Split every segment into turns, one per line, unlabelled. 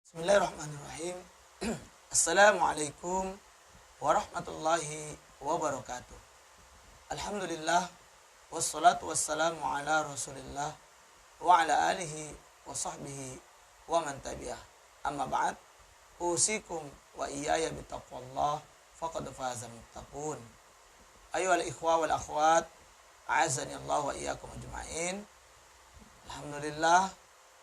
Bismillahirrahmanirrahim. Assalamualaikum warahmatullahi wabarakatuh. Alhamdulillah wassalatu wassalamu ala Rasulillah wa ala alihi wa sahbihi wa man tabi'ah. Amma ba'd. Usikum wa iyaya bitaqwallah faqad faza muttaqun. Ayyuhal ikhwa wal akhwat, a'azzani Allah wa iyyakum ajma'in. Alhamdulillah,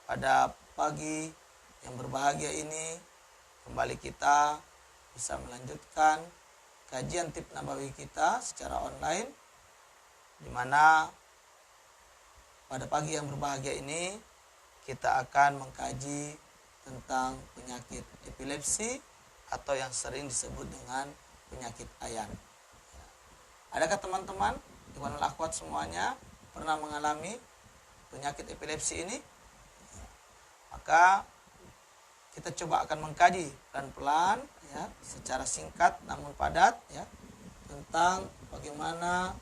pada pagi yang berbahagia ini kembali kita bisa melanjutkan kajian Tib Nabawi kita secara online, di mana pada pagi yang berbahagia ini kita akan mengkaji tentang penyakit epilepsi atau yang sering disebut dengan penyakit ayan. Adakah teman-teman, ikhwanul akhwat semuanya pernah mengalami penyakit epilepsi ini? Maka kita coba akan mengkaji pelan-pelan ya, secara singkat namun padat ya, tentang bagaimana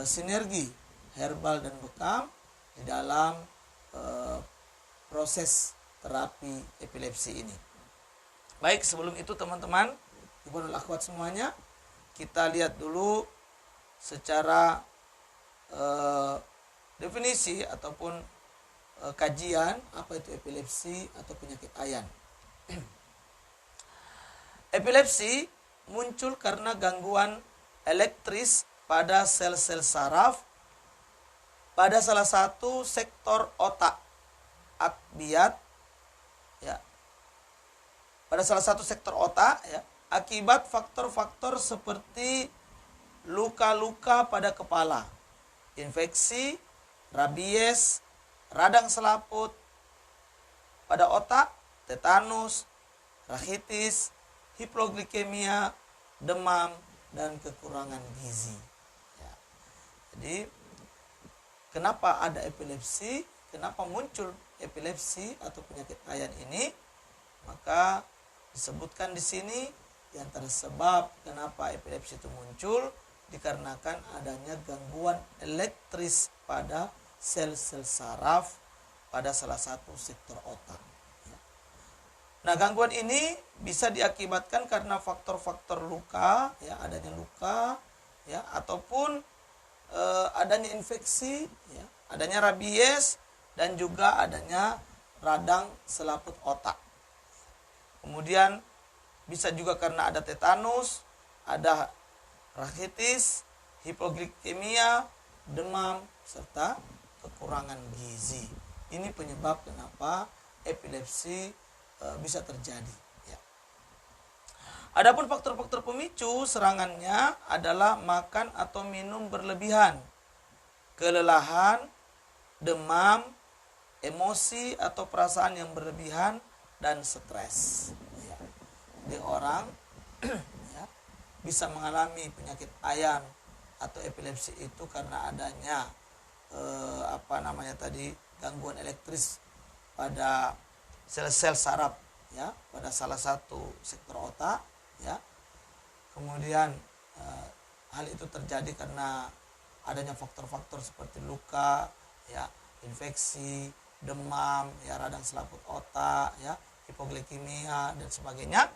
sinergi herbal dan bekam di dalam proses terapi epilepsi ini. Baik, sebelum itu teman-teman, ikhwanul akhwat semuanya, kita lihat dulu secara definisi ataupun kajian apa itu epilepsi atau penyakit ayan. Epilepsi muncul karena gangguan elektris pada sel-sel saraf pada salah satu sektor otak akbiat ya. Pada salah satu sektor otak ya, akibat faktor-faktor seperti luka-luka pada kepala, infeksi, rabies, radang selaput pada otak, tetanus, rachitis, hipoglikemia, demam, dan kekurangan gizi. Ya. Jadi, kenapa ada epilepsi? Kenapa muncul epilepsi atau penyakit ayan ini? Maka disebutkan di sini di antara sebab kenapa epilepsi itu muncul dikarenakan adanya gangguan elektris pada sel-sel saraf pada salah satu sektor otak. Nah, gangguan ini bisa diakibatkan karena faktor-faktor luka, ya, adanya luka, ya, ataupun adanya infeksi, ya, adanya rabies, dan juga adanya radang selaput otak. Kemudian bisa juga karena ada tetanus, ada rachitis, hipoglikemia, demam, serta kekurangan gizi. Ini penyebab kenapa epilepsi bisa terjadi. Ya. Adapun faktor-faktor pemicu serangannya adalah makan atau minum berlebihan, kelelahan, demam, emosi atau perasaan yang berlebihan, dan stres. Ya. Jadi orang ya, bisa mengalami penyakit ayan atau epilepsi itu karena adanya gangguan elektris pada sel-sel saraf ya, pada salah satu sektor otak ya. Kemudian hal itu terjadi karena adanya faktor-faktor seperti luka ya, infeksi, demam ya, radang selaput otak ya, hipoglikemia dan sebagainya.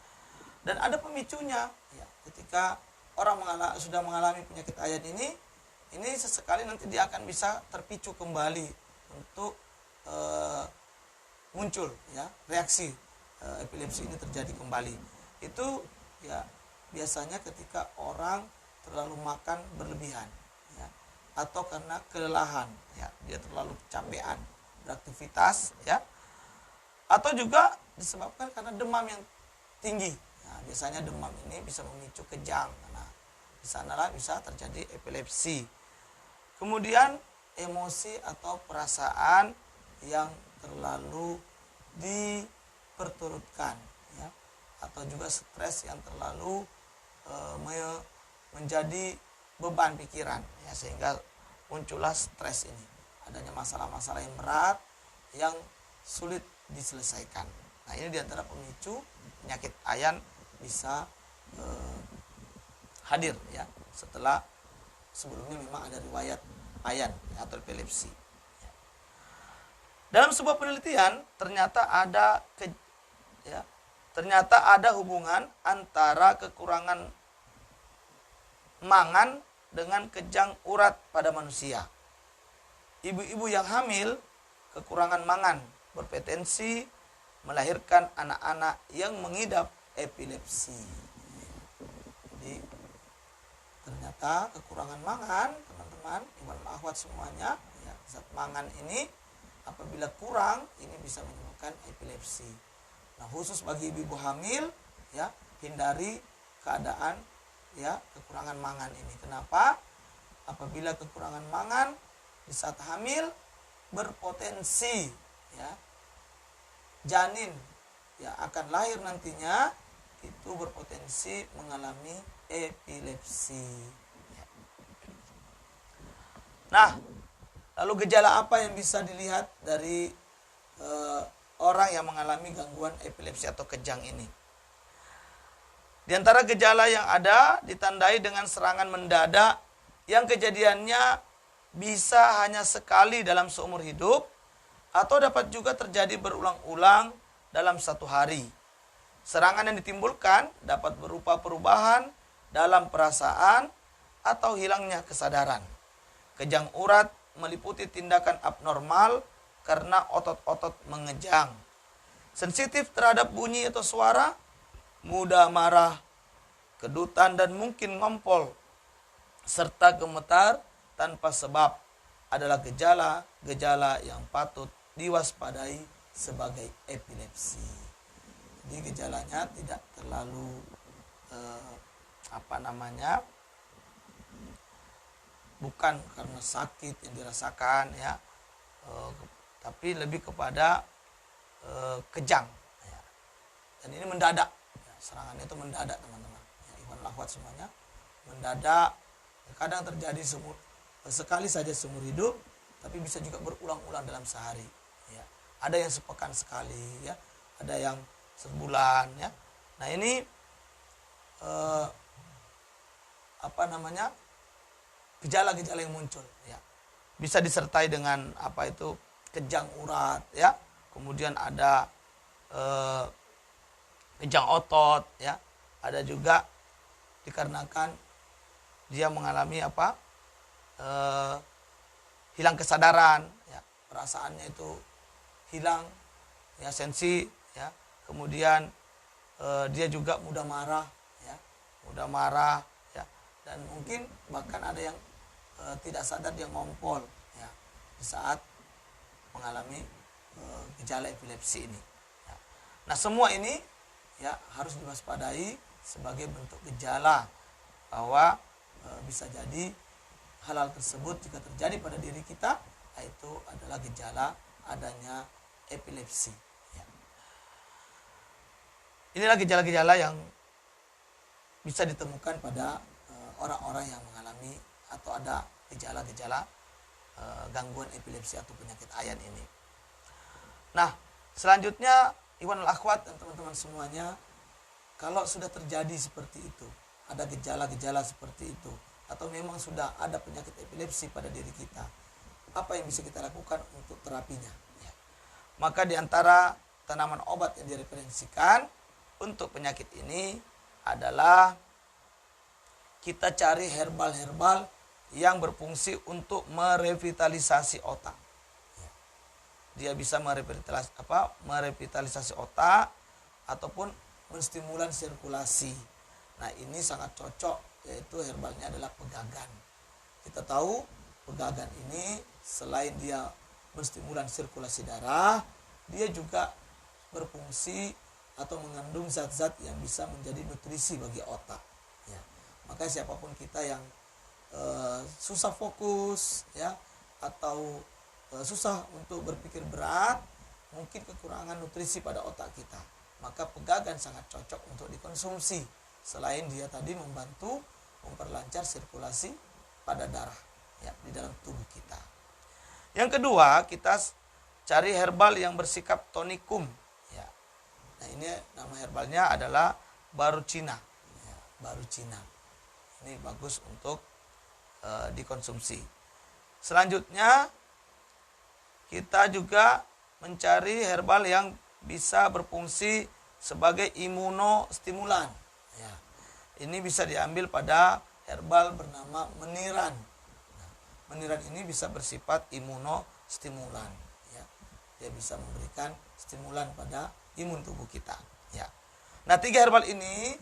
Dan ada pemicunya ya, ketika orang sudah mengalami penyakit ayan ini sesekali nanti dia akan bisa terpicu kembali untuk muncul ya, reaksi epilepsi ini terjadi kembali. Itu ya biasanya ketika orang terlalu makan berlebihan ya, atau karena kelelahan ya, dia terlalu kecapean beraktivitas ya, atau juga disebabkan karena demam yang tinggi. Nah, biasanya demam ini bisa memicu kejang. Nah, di sanalah bisa terjadi epilepsi. Kemudian emosi atau perasaan yang terlalu diperturutkan ya, atau juga stres yang terlalu menjadi beban pikiran ya, sehingga muncullah stres ini. Adanya masalah-masalah yang berat yang sulit diselesaikan. Nah, ini diantara pemicu penyakit ayan bisa hadir ya, setelah sebelumnya memang ada riwayat ayan atau epilepsi. Dalam sebuah penelitian ternyata ada ya, ternyata ada hubungan antara kekurangan mangan dengan kejang urat pada manusia. Ibu-ibu yang hamil kekurangan mangan berpotensi melahirkan anak-anak yang mengidap epilepsi. Jadi ternyata kekurangan mangan, teman-teman, iwan akhwat semuanya, ya, zat mangan ini apabila kurang ini bisa menyebabkan epilepsi. Nah, khusus bagi ibu hamil, ya, hindari keadaan, ya, kekurangan mangan ini. Kenapa? Apabila kekurangan mangan di saat hamil berpotensi, ya, janin yang akan lahir nantinya itu berpotensi mengalami epilepsi. Nah, lalu gejala apa yang bisa dilihat dari orang yang mengalami gangguan epilepsi atau kejang ini? Di antara gejala yang ada ditandai dengan serangan mendadak yang kejadiannya bisa hanya sekali dalam seumur hidup atau dapat juga terjadi berulang-ulang dalam satu hari. Serangan yang ditimbulkan dapat berupa perubahan dalam perasaan atau hilangnya kesadaran. Kejang urat meliputi tindakan abnormal karena otot-otot mengejang. Sensitif terhadap bunyi atau suara, mudah marah, kedutan dan mungkin ngompol, serta gemetar tanpa sebab adalah gejala-gejala yang patut diwaspadai sebagai epilepsi. Jadi gejalanya tidak terlalu bukan karena sakit yang dirasakan, ya, tapi lebih kepada kejang, ya. Dan ini mendadak, ya, serangan itu mendadak, teman-teman, ya, iwan akhwat semuanya mendadak. Kadang terjadi sekali saja seumur hidup, tapi bisa juga berulang-ulang dalam sehari, ya. Ada yang sepekan sekali, ya, ada yang sebulan, ya. Nah, ini gejala-gejala yang muncul, ya. Bisa disertai dengan kejang urat, ya. Kemudian ada kejang otot, ya. Ada juga dikarenakan dia mengalami hilang kesadaran, ya, perasaannya itu hilang, ya, sensi, ya. Kemudian dia juga mudah marah, ya, dan mungkin bahkan ada yang tidak sadar dia ngompol, ya, di saat mengalami gejala epilepsi ini, ya. Nah, semua ini, ya, harus diwaspadai sebagai bentuk gejala bahwa bisa jadi hal-hal tersebut jika terjadi pada diri kita, itu adalah gejala adanya epilepsi, ya. Inilah gejala-gejala yang bisa ditemukan pada orang-orang yang mengalami atau ada gejala-gejala gangguan epilepsi atau penyakit ayan ini. Nah, selanjutnya iwan al-akhwat dan teman-teman semuanya, kalau sudah terjadi seperti itu, ada gejala-gejala seperti itu, atau memang sudah ada penyakit epilepsi pada diri kita, apa yang bisa kita lakukan untuk terapinya, ya. Maka di antara tanaman obat yang direferensikan untuk penyakit ini adalah kita cari herbal-herbal yang berfungsi untuk merevitalisasi otak, ya. Dia bisa merevitalisasi otak ataupun menstimulan sirkulasi. Nah, ini sangat cocok, yaitu herbalnya adalah pegagan. Kita tahu pegagan ini selain dia menstimulan sirkulasi darah, dia juga berfungsi atau mengandung zat-zat yang bisa menjadi nutrisi bagi otak, ya. Maka siapapun kita yang susah fokus, ya, atau susah untuk berpikir berat, mungkin kekurangan nutrisi pada otak kita, maka pegagan sangat cocok untuk dikonsumsi. Selain dia tadi membantu memperlancar sirkulasi pada darah, ya, di dalam tubuh kita. Yang kedua, kita cari herbal yang bersikap tonikum, ya. Nah, ini nama herbalnya adalah barucina, ya, barucina. Ini bagus untuk dikonsumsi. Selanjutnya, kita juga mencari herbal yang bisa berfungsi sebagai imunostimulan. Ya. Ini bisa diambil pada herbal bernama meniran. Nah, meniran ini bisa bersifat imunostimulan. Ya. Dia bisa memberikan stimulan pada imun tubuh kita. Ya. Nah, 3 herbal ini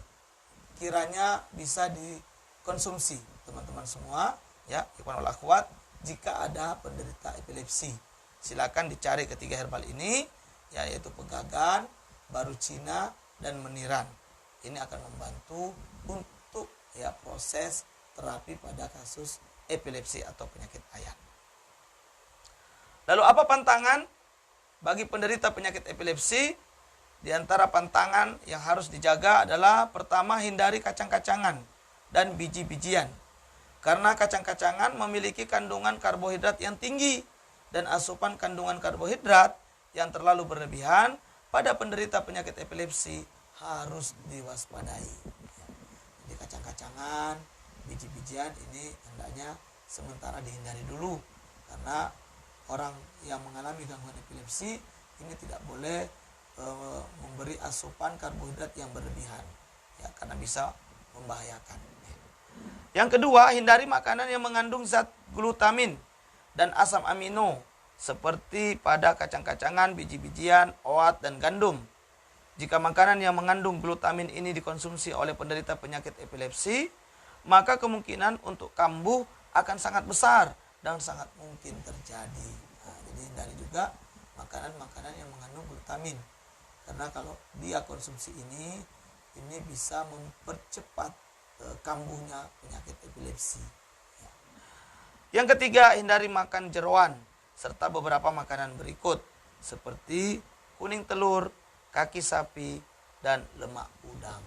kiranya bisa dikonsumsi teman-teman semua, ya, ikhwan wal akhwat, jika ada penderita epilepsi. Silakan dicari ketiga herbal ini, yaitu pegagan, baru Cina, dan meniran. Ini akan membantu untuk ya proses terapi pada kasus epilepsi atau penyakit ayan. Lalu apa pantangan bagi penderita penyakit epilepsi? Di antara pantangan yang harus dijaga adalah pertama, hindari kacang-kacangan dan biji-bijian. Karena kacang-kacangan memiliki kandungan karbohidrat yang tinggi dan asupan kandungan karbohidrat yang terlalu berlebihan pada penderita penyakit epilepsi harus diwaspadai. Jadi kacang-kacangan, biji-bijian ini hendaknya sementara dihindari dulu, karena orang yang mengalami gangguan epilepsi ini tidak boleh memberi asupan karbohidrat yang berlebihan, ya, karena bisa membahayakan. Yang kedua, hindari makanan yang mengandung zat glutamin dan asam amino seperti pada kacang-kacangan, biji-bijian, oat, dan gandum. Jika makanan yang mengandung glutamin ini dikonsumsi oleh penderita penyakit epilepsi, maka kemungkinan untuk kambuh akan sangat besar dan sangat mungkin terjadi. Nah, jadi hindari juga makanan-makanan yang mengandung glutamin, karena kalau dia konsumsi ini bisa mempercepat kambuhnya penyakit epilepsi. Ya. Yang ketiga, hindari makan jeroan serta beberapa makanan berikut seperti kuning telur, kaki sapi, dan lemak udang.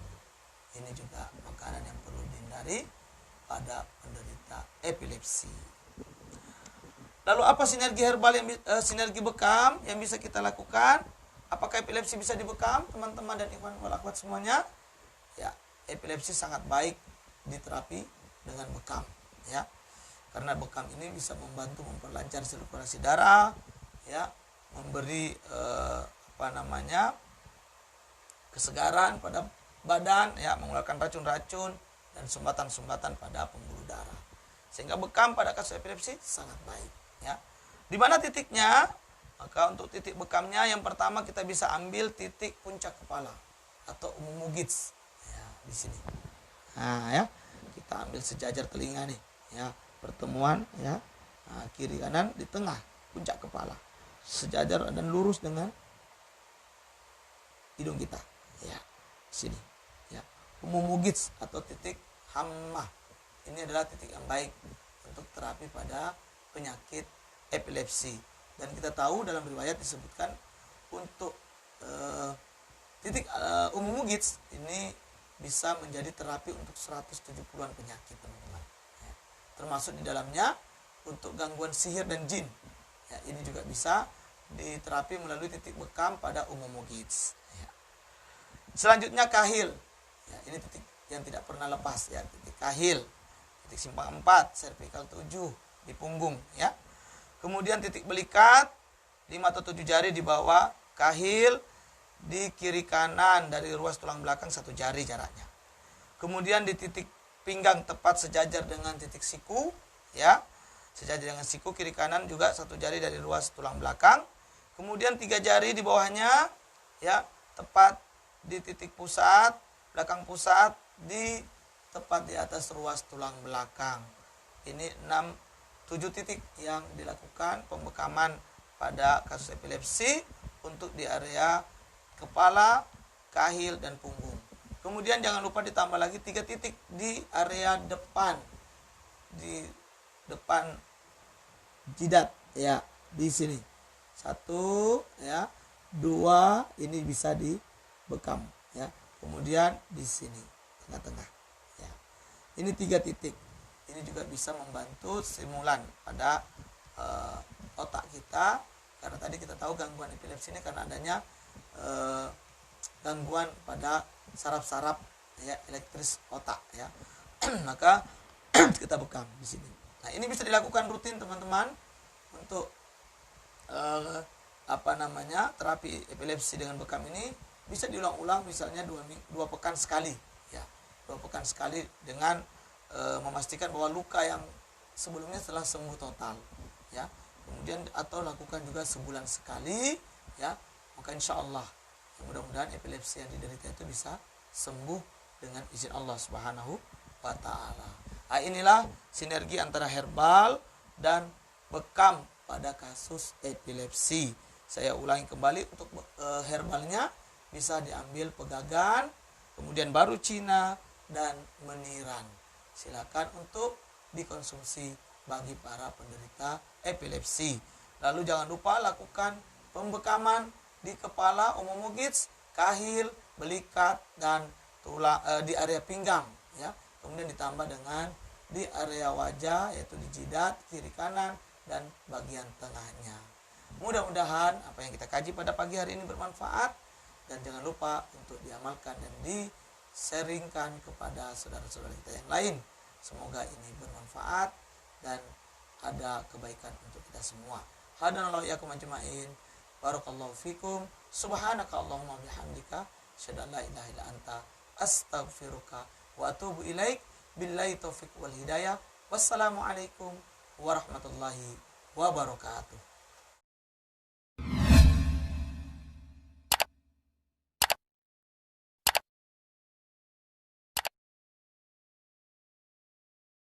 Ini juga makanan yang perlu dihindari pada penderita epilepsi. Lalu apa sinergi herbal sinergi bekam yang bisa kita lakukan? Apakah epilepsi bisa dibekam, teman-teman dan ikhwan wal akhwat semuanya? Ya, epilepsi sangat baik diterapi dengan bekam, ya. Karena bekam ini bisa membantu memperlancar sirkulasi darah, ya, memberi kesegaran pada badan, ya, mengeluarkan racun-racun dan sumbatan-sumbatan pada pembuluh darah. Sehingga bekam pada kasus epilepsi sangat baik, ya. Di mana titiknya? Maka untuk titik bekamnya yang pertama kita bisa ambil titik puncak kepala atau umumugits, ya, di sini. Nah, ya, kita ambil sejajar telinga nih, ya, pertemuan, ya, nah, kiri kanan di tengah puncak kepala, sejajar dan lurus dengan hidung kita, ya, sini, ya, umumugits atau titik hammah. Ini adalah titik yang baik untuk terapi pada penyakit epilepsi. Dan kita tahu dalam riwayat disebutkan untuk titik umumugits ini bisa menjadi terapi untuk 170-an penyakit, teman-teman. Ya. Termasuk di dalamnya untuk gangguan sihir dan jin. Ya, ini juga bisa diterapi melalui titik bekam pada umumugits. Ya. Selanjutnya kahil. Ya, ini titik yang tidak pernah lepas, ya, titik kahil. Titik simpang 4, cervical 7 di punggung, ya. Kemudian titik belikat 5 atau 7 jari di bawah kahil, di kiri kanan dari ruas tulang belakang 1 jari jaraknya. Kemudian di titik pinggang tepat sejajar dengan titik siku, ya, sejajar dengan siku, kiri kanan juga 1 jari dari ruas tulang belakang. Kemudian 3 jari di bawahnya, ya, tepat di titik pusat, belakang pusat, di tepat di atas ruas tulang belakang. Ini 7 titik yang dilakukan pembekaman pada kasus epilepsi untuk di area kepala, kahil, dan punggung. Kemudian jangan lupa ditambah lagi 3 titik di area depan, di depan jidat, ya, di sini. 1, ya, 2, ini bisa dibekam, ya. Kemudian di sini tengah-tengah, ya. Ini 3 titik. Ini juga bisa membantu stimulan pada otak kita, karena tadi kita tahu gangguan epilepsi ini karena adanya gangguan pada saraf-saraf, ya, elektris otak, ya. Maka kita bekam di sini. Nah, ini bisa dilakukan rutin, teman-teman, untuk terapi epilepsi dengan bekam ini bisa diulang-ulang misalnya 2 pekan sekali ya. 2 pekan sekali dengan memastikan bahwa luka yang sebelumnya telah sembuh total ya. Kemudian atau lakukan juga sebulan sekali ya, maka insya Allah mudah-mudahan epilepsi yang diderita itu bisa sembuh dengan izin Allah Subhanahu wa Ta'ala. Nah, inilah sinergi antara herbal dan bekam pada kasus epilepsi. Saya ulangi kembali, untuk herbalnya bisa diambil pegagan, kemudian baru Cina, dan meniran. Silakan untuk dikonsumsi bagi para penderita epilepsi. Lalu jangan lupa lakukan pembekaman di kepala, omomogits, kahil, belikat, dan tulang di area pinggang ya. Kemudian ditambah dengan di area wajah, yaitu di jidat kiri kanan dan bagian tengahnya. Mudah-mudahan apa yang kita kaji pada pagi hari ini bermanfaat, dan jangan lupa untuk diamalkan dan di-sharingkan kepada saudara-saudara kita yang lain. Semoga ini bermanfaat dan ada kebaikan untuk kita semua. Hadanallahu iyyakum ajmain. Barakallahu fikum. Subhanaka Allahumma bihamdika asyhadu an la ilaha illa anta astaghfiruka wa atubu ilaik. Billahi taufiq wal hidayah. Wassalamualaikum warahmatullahi wabarakatuh.